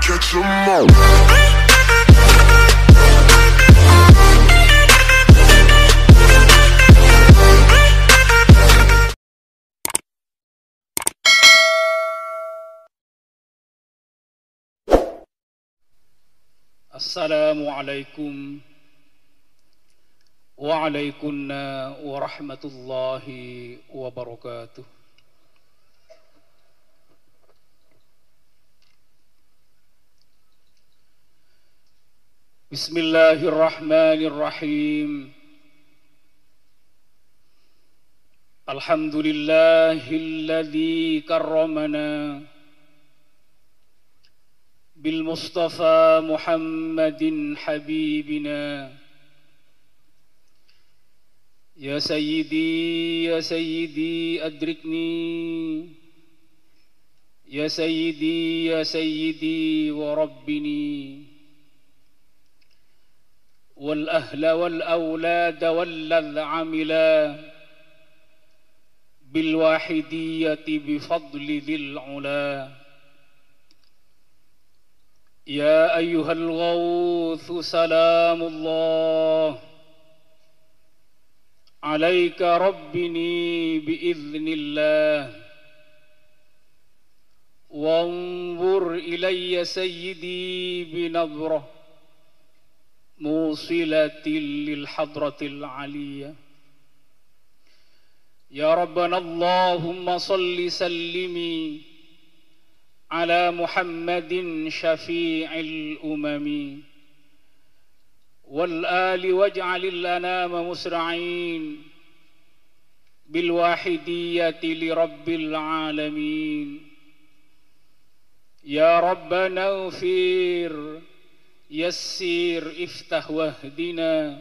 catch 'em all. Assalamualaikum waalaikumsalam warahmatullahi wabarakatuh. Bismillahirrahmanirrahim. Alhamdulillahilladzi karramana bil Mustafa Muhammadin habibina. Ya sayyidi adrikni. Ya sayyidi wa rabbini. Wal ahla wal awlada wal ladh amila bil wahidiyati bi fadli dhil ula. Ya ayyuhal ghawthu salamullah alaika rabbini biiznillah. Wanzur ilayya sayyidi binadrah musilatil lil hadratil aliyah. Ya Rabbana Allahumma salli sallimi ala Muhammadin syafi'il umami wal ali waj'alil anama musra'in bil wahidiyati li rabbil alamin. Ya Rabbana ighfir yassir iftah wahdina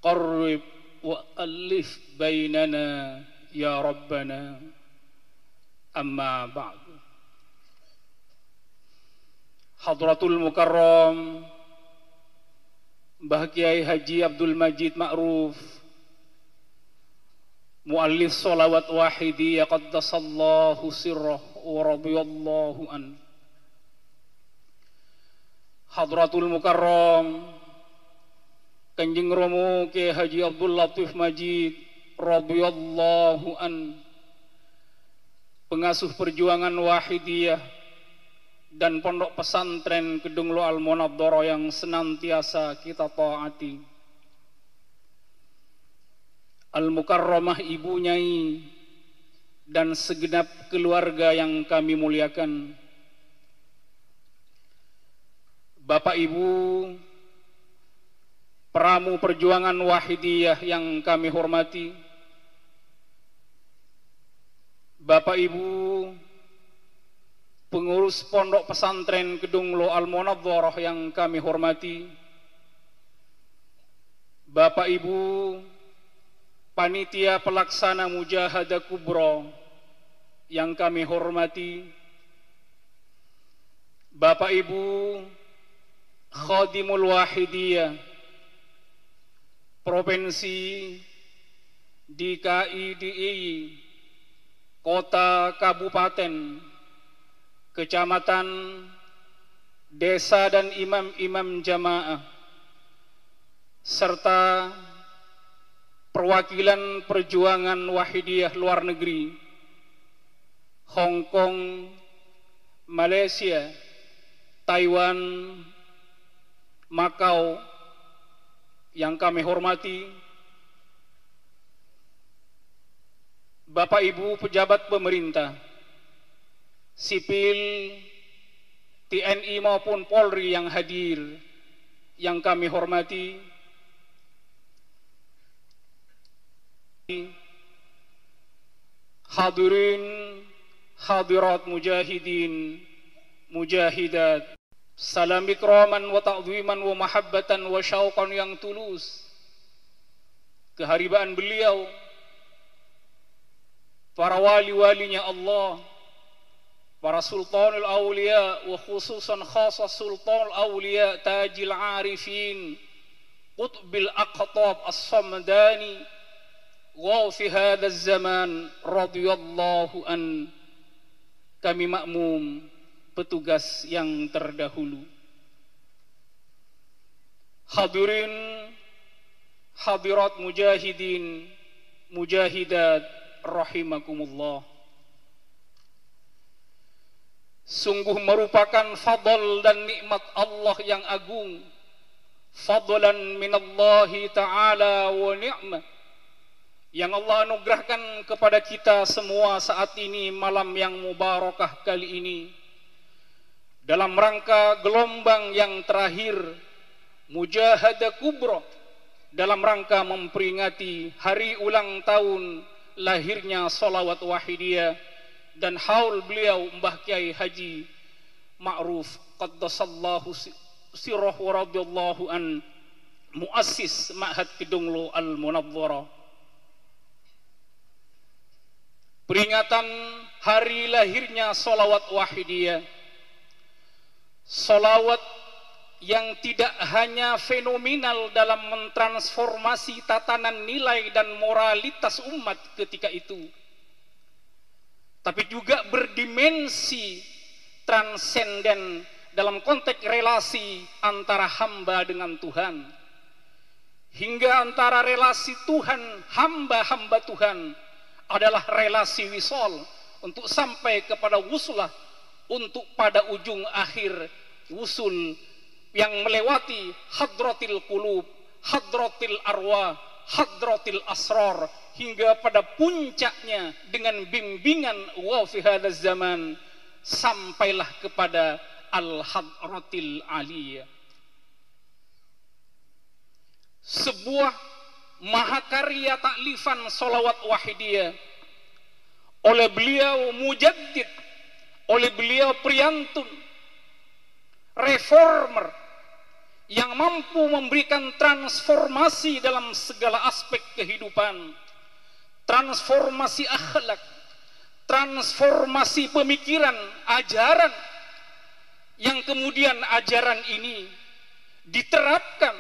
qarrib wa alif bainana ya Rabbana. Amma ba'du. Hadratul Mukarram Mbah Kiai Haji Abdul Majid Ma'ruf, muallif sholawat wahidiyah qaddasallahu sirrah wa radiyallahu an. Hadratul Mukarram Kanjeng Romo Kiai Haji Abdul Latif Majid radhiyallahu an, pengasuh perjuangan wahidiyah dan pondok pesantren Kedung Lo Al Munadharah yang senantiasa kita taati. Al Mukarramah Ibu Nyai dan segenap keluarga yang kami muliakan. Bapak Ibu peramu perjuangan wahidiyah yang kami hormati, Bapak Ibu pengurus pondok pesantren Kedung Lo Al Munadharah yang kami hormati, Bapak Ibu panitia pelaksana Mujahadah Kubra yang kami hormati, Bapak Ibu Khadimul Wahidiyah Provinsi, DKI, DIY, Kota, Kabupaten, Kecamatan, Desa dan imam-imam jamaah, serta perwakilan perjuangan wahidiyah luar negeri, Hong Kong, Malaysia, Taiwan, Makau yang kami hormati, Bapak Ibu pejabat pemerintah, sipil, TNI maupun Polri yang hadir yang kami hormati, hadirin hadirat mujahidin mujahidat, salam ikraman wa ta'ziman wa mahabbatan wa syauqan yang tulus keharibaan beliau, para wali-walinya Allah, para sultanul awliya wa khususan khasas sultanul awliya tajil arifin qutbil aqtab as-samdani Ghafi hadaz zaman radhiyallahu an. Kami makmum petugas yang terdahulu. Hadirin hadirat mujahidin mujahidat rahimakumullah. Sungguh merupakan fadl dan nikmat Allah yang agung, fadlan minallahi ta'ala wa ni'mah, yang Allah anugerahkan kepada kita semua saat ini, malam yang mubarakah kali ini, dalam rangka gelombang yang terakhir Mujahadah Kubra, dalam rangka memperingati hari ulang tahun lahirnya Sholawat Wahidiyah dan haul beliau Mbah Kiai Haji Ma'ruf qaddasallahu sirrahu wa radhiyallahu an, muassis Ma'had Kedunglo Al-Munawwarah. Peringatan hari lahirnya Sholawat Wahidiyah, sholawat yang tidak hanya fenomenal dalam mentransformasi tatanan nilai dan moralitas umat ketika itu, tapi juga berdimensi transenden dalam konteks relasi antara hamba dengan Tuhan, hingga antara relasi Tuhan, hamba-hamba Tuhan adalah relasi wisol untuk sampai kepada wuslah, untuk pada ujung akhir wusul yang melewati hadratil qulub, hadratil arwah, hadratil asrar, hingga pada puncaknya dengan bimbingan wa fi hadzal zaman sampailah kepada al-hadratil aliyah. Sebuah mahakarya taklifan sholawat wahidiyah oleh beliau mujaddid, oleh beliau priantun, reformer yang mampu memberikan transformasi dalam segala aspek kehidupan, transformasi akhlak, transformasi pemikiran, ajaran, yang kemudian ajaran ini diterapkan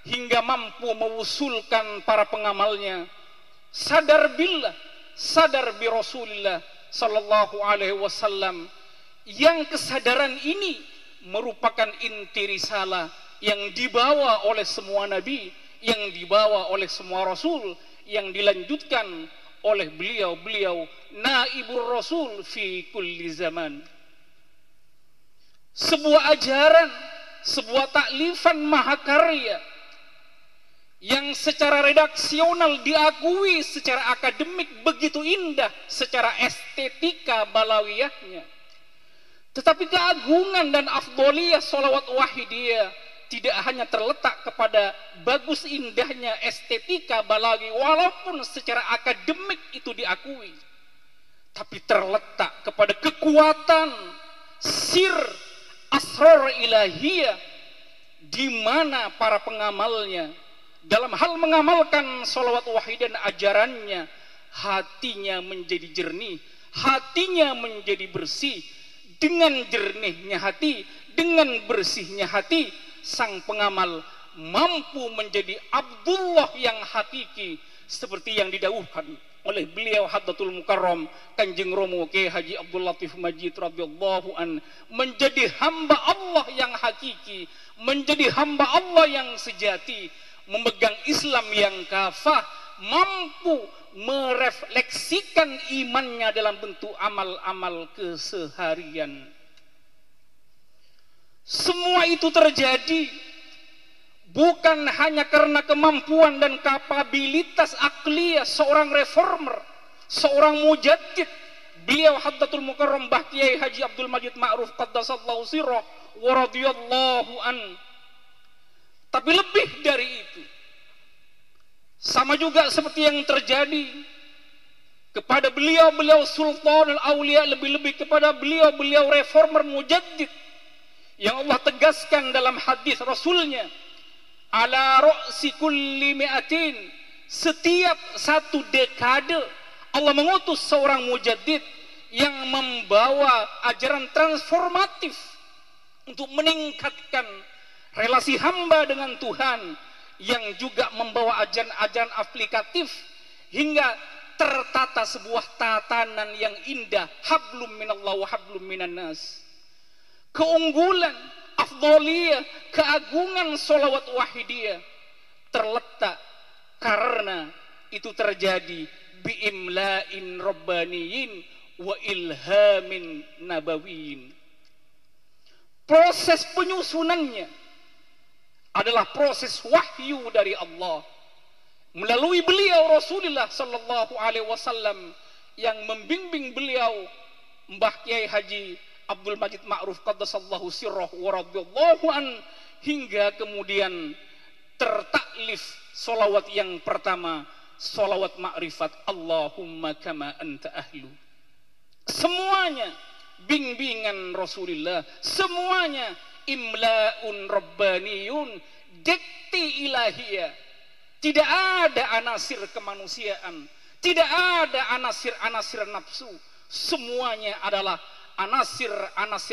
hingga mampu mewusulkan para pengamalnya sadar billah, sadar bi Rasulillah sallallahu alaihi wasallam, yang kesadaran ini merupakan inti risalah yang dibawa oleh semua nabi, yang dibawa oleh semua rasul, yang dilanjutkan oleh beliau-beliau naibur rasul fi kulli zaman. Sebuah ajaran, sebuah taklifan mahakarya yang secara redaksional diakui secara akademik begitu indah secara estetika balawiyahnya, tetapi keagungan dan afdoliyah sholawat wahidiyah tidak hanya terletak kepada bagus indahnya estetika balawi walaupun secara akademik itu diakui, tapi terletak kepada kekuatan sir asrar ilahiyah, di mana para pengamalnya dalam hal mengamalkan sholawat wahidiyah dan ajarannya, hatinya menjadi jernih, hatinya menjadi bersih. Dengan jernihnya hati, dengan bersihnya hati, sang pengamal mampu menjadi Abdullah yang hakiki, seperti yang didawuhkan oleh beliau Hadratul Mukarram Kanjeng Romo Kiai Haji Abdul Latif Majid radhiyallahu an, menjadi hamba Allah yang hakiki, menjadi hamba Allah yang sejati, memegang Islam yang kafah, mampu merefleksikan imannya dalam bentuk amal-amal keseharian. Semua itu terjadi bukan hanya karena kemampuan dan kapabilitas akliyah seorang reformer, seorang mujaddid. Beliau Hadratul Mukarram Mbah Kiai Haji Abdul Majid Ma'ruf qaddasallahu sirrah wa radhiyallahu an. Tapi lebih dari itu, sama juga seperti yang terjadi kepada beliau-beliau Sultan al-Aulia, lebih-lebih kepada beliau-beliau reformer mujaddid yang Allah tegaskan dalam hadis Rasulnya, ala ra'si kulli mi'atin, setiap satu dekade Allah mengutus seorang mujaddid yang membawa ajaran transformatif untuk meningkatkan relasi hamba dengan Tuhan, yang juga membawa ajaran-ajaran aplikatif hingga tertata sebuah tatanan yang indah, hablum minallah wa hablum minan nas. keunggulan, afdoliyah, keagungan sholawat wahidiyah terletak karena itu terjadi biimla'in rabbaniyin wa ilhamin nabawiyin. Proses penyusunannya adalah proses wahyu dari Allah melalui beliau Rasulullah sallallahu alaihi wasallam yang membimbing beliau Mbah Kiai Haji Abdul Majid Ma'ruf qaddasallahu sirrahu wa radhiyallahu an, hingga kemudian tertaklif solawat yang pertama, solawat ma'rifat Allahumma kama anta ahlu. Semuanya bimbingan Rasulullah, semuanya imla'un rabbaniyun, dikti ilahiyah. Tidak ada anasir kemanusiaan, tidak ada anasir nafsu. Semuanya adalah anasir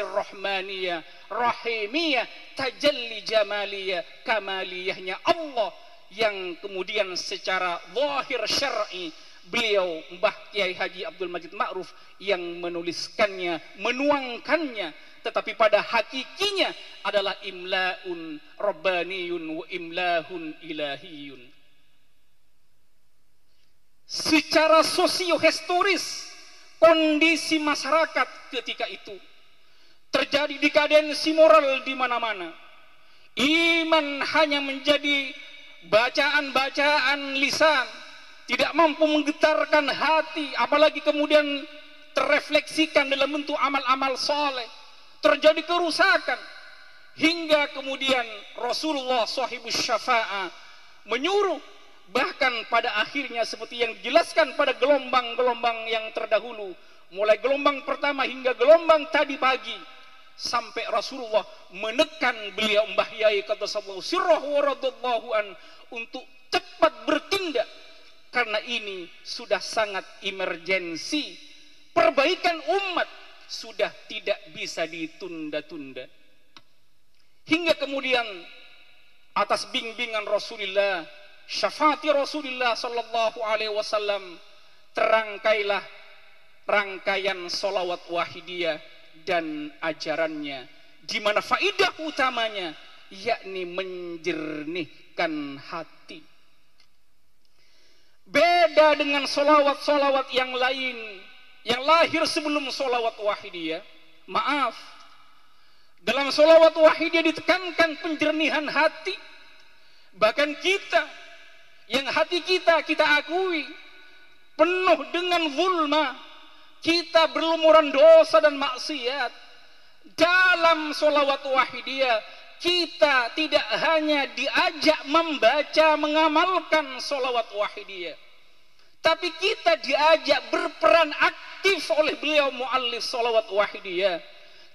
rahmaniyah, rahimiyah, tajalli jamaliyah, kamaliyahnya Allah yang kemudian secara zahir syar'i beliau Mbah Kiai Haji Abdul Majid Ma'ruf yang menuliskannya, menuangkannya, tetapi pada hakikinya adalah imla'un rabbaniyun wa imlahun ilahiyun. Secara sosiohistoris kondisi masyarakat ketika itu terjadi dekadensi moral di mana-mana. Iman hanya menjadi bacaan-bacaan lisan, tidak mampu menggetarkan hati, apalagi kemudian terrefleksikan dalam bentuk amal-amal soleh. Terjadi kerusakan hingga kemudian Rasulullah sahibus syafa'ah menyuruh, bahkan pada akhirnya seperti yang dijelaskan pada gelombang-gelombang yang terdahulu, mulai gelombang pertama hingga gelombang tadi pagi, sampai Rasulullah menekan beliau Mbah Yai qaddasallahu sirrahu wa radhiyallahu an untuk cepat bertindak, karena ini sudah sangat emergensi. Perbaikan umat sudah tidak bisa ditunda-tunda. Hingga kemudian atas bimbingan Rasulullah, syafaati Rasulullah sallallahu alaihi wasallam, terangkailah rangkaian solawat wahidiyah dan ajarannya, di mana faidah utamanya yakni menjernihkan hati. Beda dengan solawat-solawat yang lain yang lahir sebelum solawat wahidiyah. Maaf, dalam solawat wahidiyah ditekankan penjernihan hati. Bahkan kita, yang hati kita akui penuh dengan zulma, kita berlumuran dosa dan maksiat. Dalam solawat wahidiyah kita tidak hanya diajak membaca, mengamalkan solawat wahidiyah, tapi kita diajak berperan aktif oleh beliau muallif solawat wahidiyah.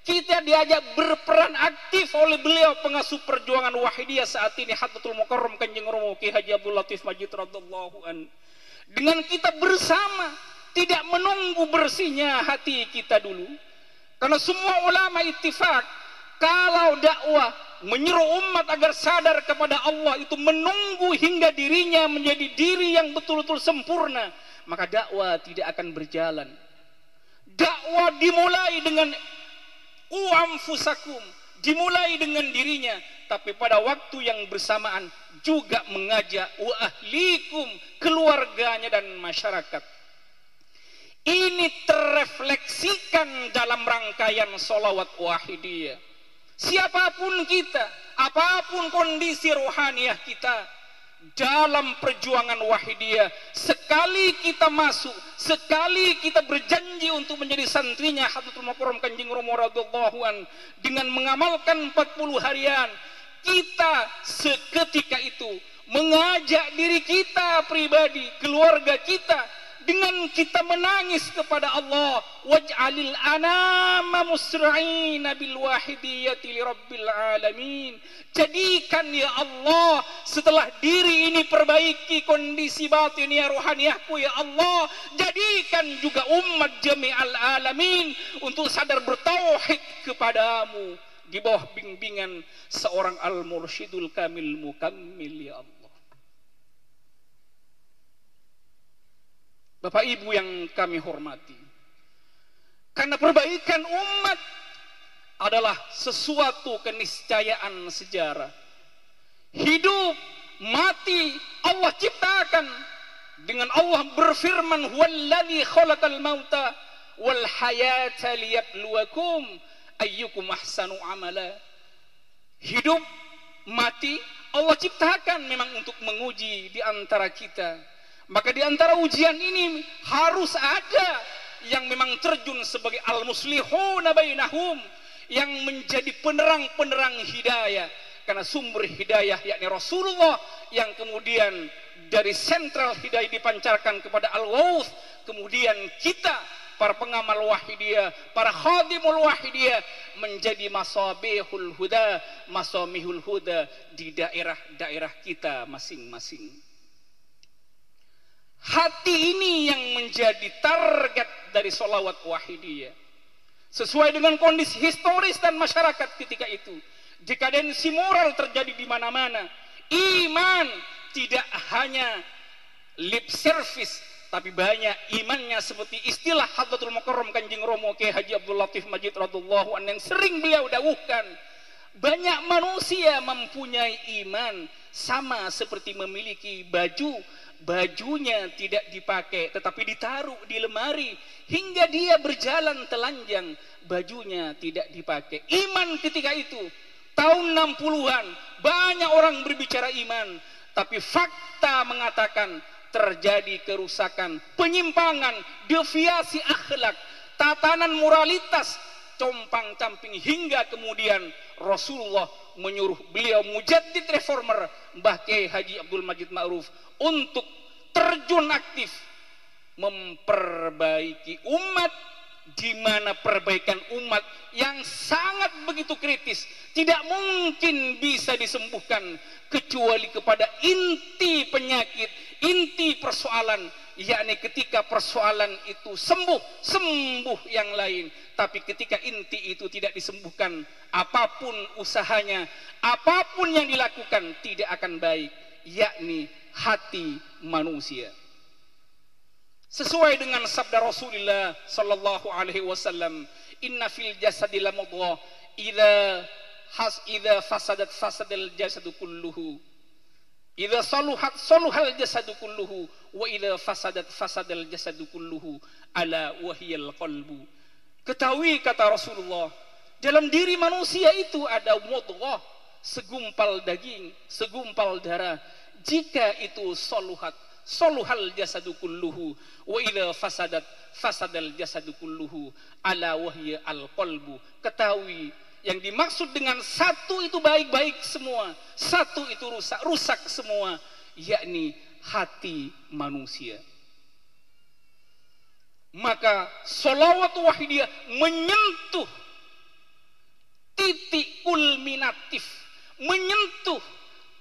Kita diajak berperan aktif oleh beliau pengasuh perjuangan wahidiyah saat ini, Hadratul Mukarram Kanjeng Romo Ki Haji Abdul Latif Majid radhiyallahu an. Dengan kita bersama, tidak menunggu bersihnya hati kita dulu, karena semua ulama ittifaq kalau dakwah menyeru umat agar sadar kepada Allah itu menunggu hingga dirinya menjadi diri yang betul-betul sempurna, maka dakwah tidak akan berjalan. Dakwah dimulai dengan anfusakum, dimulai dengan dirinya, tapi pada waktu yang bersamaan juga mengajak wa ahlikum, keluarganya dan masyarakat. Ini terrefleksikan dalam rangkaian solawat wahidiyah. Siapapun kita, apapun kondisi rohaniah kita, dalam perjuangan wahidiyah, sekali kita masuk, sekali kita berjanji untuk menjadi santrinya Hadratul Mukarram Kanjeng Romo radhiyallahu an, dengan mengamalkan 40 harian, kita seketika itu mengajak diri kita pribadi, keluarga kita, dengan kita menangis kepada Allah, waj'alil anama musra'ina bil wahidiyati li rabbil alamin. Jadikan ya Allah, setelah diri ini perbaiki kondisi batin ya rohaniahku ya Allah, jadikan juga umat jami'al alamin untuk sadar bertauhid kepadamu di bawah bimbingan seorang al-mursyidul kamil mukammil ya Allah. Bapak Ibu yang kami hormati, karena perbaikan umat adalah sesuatu keniscayaan sejarah. Hidup, mati Allah ciptakan. Dengan Allah berfirman, "Huwallazi khalaqal mauta wal hayata liyabluwakum ayyukum ahsanu amala." Hidup, mati Allah ciptakan memang untuk menguji di antara kita. Maka di antara ujian ini harus ada yang memang terjun sebagai al-muslihuna bainahum, yang menjadi penerang-penerang hidayah. Karena sumber hidayah yakni Rasulullah, yang kemudian dari sentral hidayah dipancarkan kepada al-Ghawth. Kemudian kita para pengamal wahidiyah, para khadimul wahidiyah menjadi masabihul huda, masamihul huda di daerah-daerah kita masing-masing. Hati ini yang menjadi target dari sholawat wahidiyah. Sesuai dengan kondisi historis dan masyarakat ketika itu. Dekadensi moral terjadi di mana-mana. Iman tidak hanya lip service, tapi banyak imannya seperti istilah Hadratul Mukarram Kanjeng Romo Kyai Haji Abdul Latif Majid radhiyallahu anhu yang sering beliau dawuhkan. Banyak manusia mempunyai iman sama seperti memiliki baju. Bajunya tidak dipakai tetapi ditaruh di lemari hingga dia berjalan telanjang, bajunya tidak dipakai. Iman ketika itu tahun 60-an banyak orang berbicara iman, tapi fakta mengatakan terjadi kerusakan, penyimpangan, deviasi akhlak, tatanan moralitas compang-camping, hingga kemudian Rasulullah menyuruh beliau mujaddid reformer Mbah Kyai Haji Abdul Majid Ma'ruf untuk terjun aktif memperbaiki umat, di mana perbaikan umat yang sangat begitu kritis tidak mungkin bisa disembuhkan kecuali kepada inti penyakit, inti persoalan, yakni ketika persoalan itu sembuh yang lain. Tapi ketika inti itu tidak disembuhkan, apapun usahanya, apapun yang dilakukan tidak akan baik, yakni hati manusia. Sesuai dengan sabda Rasulullah sallallahu alaihi wasallam, "Inna fil jasadi lamudghah idza fasadat fasadal jasadu kulluhu. Idza saluhat saluhal jasadu kulluhu wa idza fasadat fasadal jasadu kulluhu ala wahiyal qalbu." Ketahui, kata Rasulullah, dalam diri manusia itu ada mudghah, segumpal daging, segumpal darah. Jika itu saluhal jasadu kulluhu wa idza fasadat fasadal jasadu kulluhu ala wahya al qalbu. Ketahui, yang dimaksud dengan satu itu baik-baik semua, satu itu rusak semua, yakni hati manusia. Maka sholawat wahidiyah menyentuh titik kulminatif, menyentuh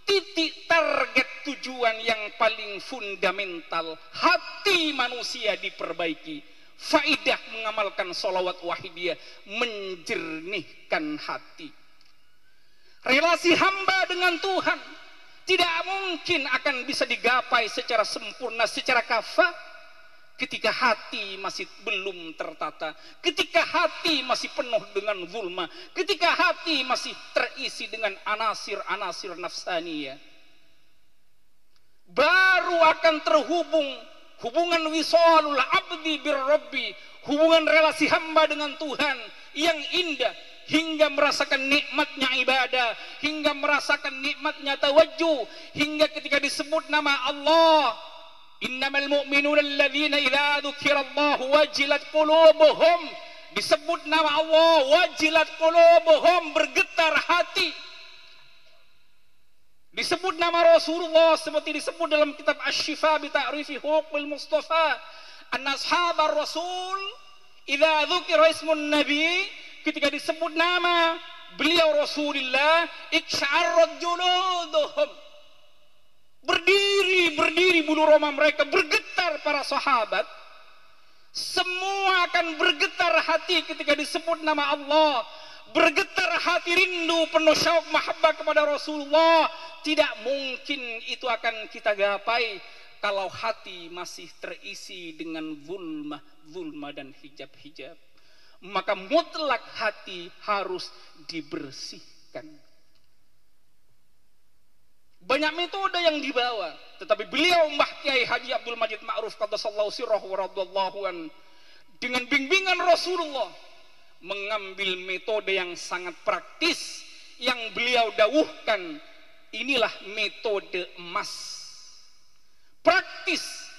titik target tujuan yang paling fundamental. Hati manusia diperbaiki. Faidah mengamalkan sholawat wahidiyah menjernihkan hati. Relasi hamba dengan Tuhan tidak mungkin akan bisa digapai secara sempurna, secara kafah, ketika hati masih belum tertata, ketika hati masih penuh dengan zulma, ketika hati masih terisi dengan anasir-anasir nafsaniyah. Baru akan terhubung hubungan wisalul abdi birrabbi, hubungan relasi hamba dengan Tuhan yang indah, hingga merasakan nikmatnya ibadah, hingga merasakan nikmatnya tawajjuh, hingga ketika disebut nama Allah, innamal mu'minuna alladzina idza dzukirallahu wajilat qulubuhum, disebut nama Allah wajilat qulubuhum, bergetar hati. Disebut nama Rasulullah seperti disebut dalam kitab Asy-Syifa bi ta'rifi huquqil Mustafa, anna ashabar Rasul idza dzukira ismun nabi, ketika disebut nama beliau Rasulullah, iksya'arrat juluduhum, berdiri bulu roma mereka, bergetar para sahabat. Semua akan bergetar hati ketika disebut nama Allah, bergetar hati rindu penuh syauq mahabbah kepada Rasulullah. Tidak mungkin itu akan kita gapai kalau hati masih terisi dengan zulmah dan hijab-hijab. maka mutlak hati harus dibersihkan. Banyak metode yang dibawa, tetapi beliau Mbah Kiai Haji Abdul Majid Ma'ruf qaddasallahu sirrahu wa radhiyallahu an, dengan bimbingan Rasulullah mengambil metode yang sangat praktis yang beliau dawuhkan. Inilah metode emas, praktis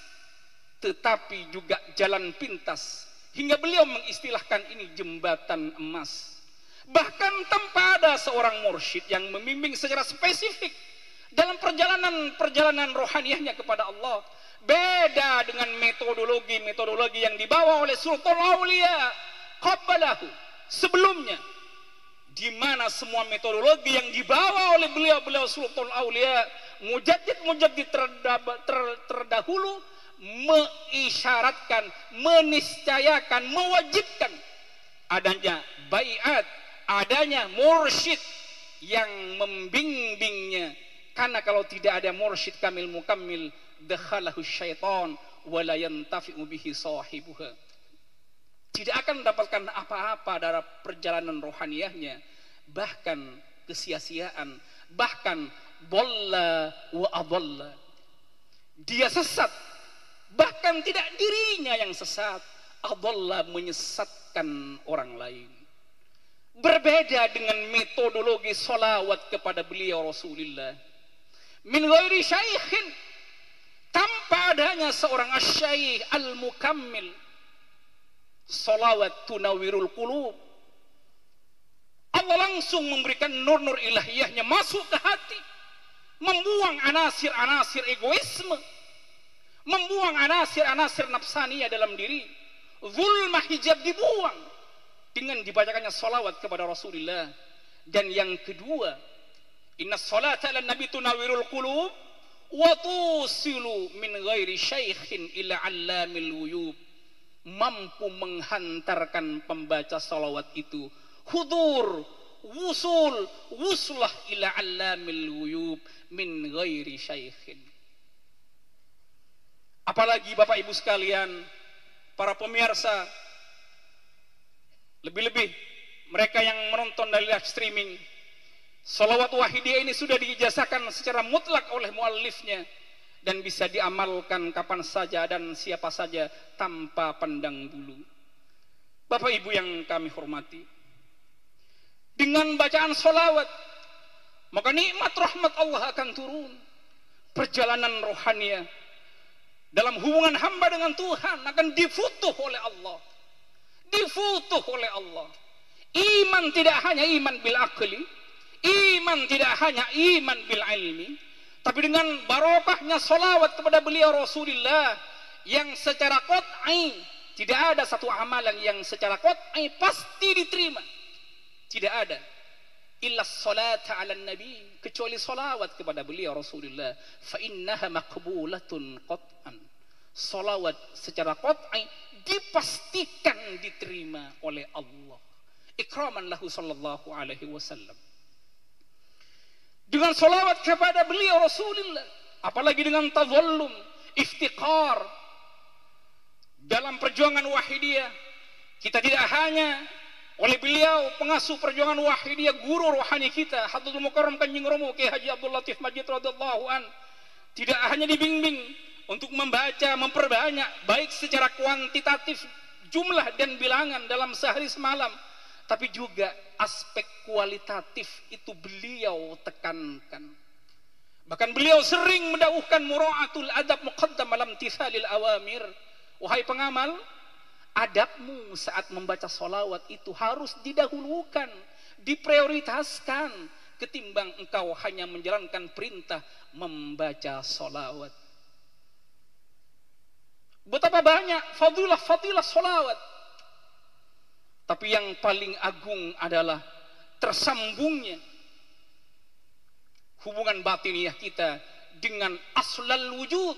tetapi juga jalan pintas, hingga beliau mengistilahkan ini jembatan emas. Bahkan tanpa ada seorang mursyid yang membimbing secara spesifik dalam perjalanan rohaniahnya kepada Allah. Beda dengan metodologi yang dibawa oleh Sultan Aulia qablahu sebelumnya, di mana semua metodologi yang dibawa oleh beliau Sultan Aulia, mujaddid terdahulu, mengisyaratkan, meniscayakan, mewajibkan adanya baiat, adanya mursyid yang membimbingnya. Karena kalau tidak ada mursyid kamil mukammil, dakhalahu syaitan wa la yantafi'u bihi sahibuha. Tidak akan mendapatkan apa-apa dari perjalanan rohaniahnya, bahkan kesia-siaan, bahkan dhalla wa adalla. Dia sesat, bahkan tidak dirinya yang sesat, adalla menyesatkan orang lain. Berbeda dengan metodologi solawat kepada beliau Rasulullah. Min ghairi syaikhin, tanpa adanya seorang asy-syaikh al-mukammil. Solawat tunawirul qulub. Allah langsung memberikan nur-nur ilahiyahnya masuk ke hati, membuang anasir-anasir egoisme, membuang anasir-anasir nafsaniyah dalam diri. Zulmah hijab dibuang dengan dibacakannya solawat kepada Rasulullah. Dan yang kedua, inna salata ala nabi tunawirul qulub wa tusilu min ghairi syaikhin ila allamil wuyub. Mampu menghantarkan pembaca salawat itu hudur, wuslah ila allamil wuyub min ghairi syaikhin. Apalagi Bapak Ibu sekalian, para pemirsa, lebih-lebih mereka yang menonton dari live streaming, salawat wahidiyah ini sudah diijazahkan secara mutlak oleh muallifnya dan bisa diamalkan kapan saja dan siapa saja tanpa pandang bulu. Bapak Ibu yang kami hormati, dengan bacaan salawat maka nikmat rahmat Allah akan turun. Perjalanan rohaniah dalam hubungan hamba dengan Tuhan akan difutuh oleh Allah. Difutuh oleh Allah. Iman tidak hanya iman bil akli, iman tidak hanya iman bil ilmi, tapi dengan barokahnya salawat kepada beliau Rasulullah yang secara qat'i, tidak ada satu amalan yang secara qat'i pasti diterima. Tidak ada. Illa salata ala nabi, kecuali salawat kepada beliau Rasulullah. Fa innaha maqbulatun qat'an. Salawat secara qat'i dipastikan diterima oleh Allah. Ikraman lahu sallallahu alaihi wasallam. Dengan salawat kepada beliau Rasulullah, apalagi dengan tazallum, iftiqar dalam perjuangan wahidiyah, kita tidak hanya oleh beliau pengasuh perjuangan wahidiyah, guru rohani kita Hadratul Mukarram Kanjeng Romo Kiai Haji Abdul Latif Majid radhiyallahu an, tidak hanya dibimbing untuk membaca, memperbanyak baik secara kuantitatif jumlah dan bilangan dalam sehari semalam, tapi juga aspek kualitatif itu beliau tekankan. Bahkan beliau sering mendawuhkan mura'atul adab muqaddam alam tithalil awamir. Wahai pengamal, adabmu saat membaca solawat itu harus didahulukan, diprioritaskan, ketimbang engkau hanya menjalankan perintah membaca solawat. Betapa banyak fadilah solawat, tapi yang paling agung adalah tersambungnya hubungan batiniah kita dengan aslal wujud,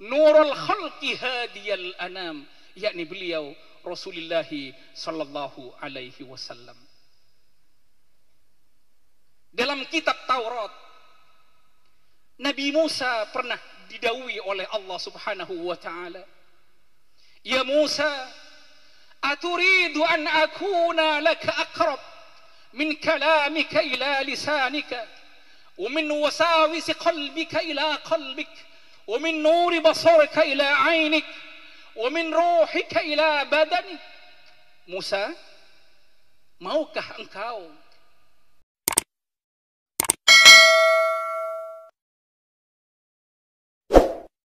nurul khalqi hadiyal anam, yakni beliau Rasulullah sallallahu alaihi wasallam. Dalam kitab Taurat, Nabi Musa pernah didawai oleh Allah Subhanahu wa taala, "Ya Musa, Aturidu an akuna laka aqrab min kalamika ila lisanika wa min wasawisi qalbika ila qalbik wa min nuri basarika ila ainik wa min ruhika ila badanik. Musa, maukah engkau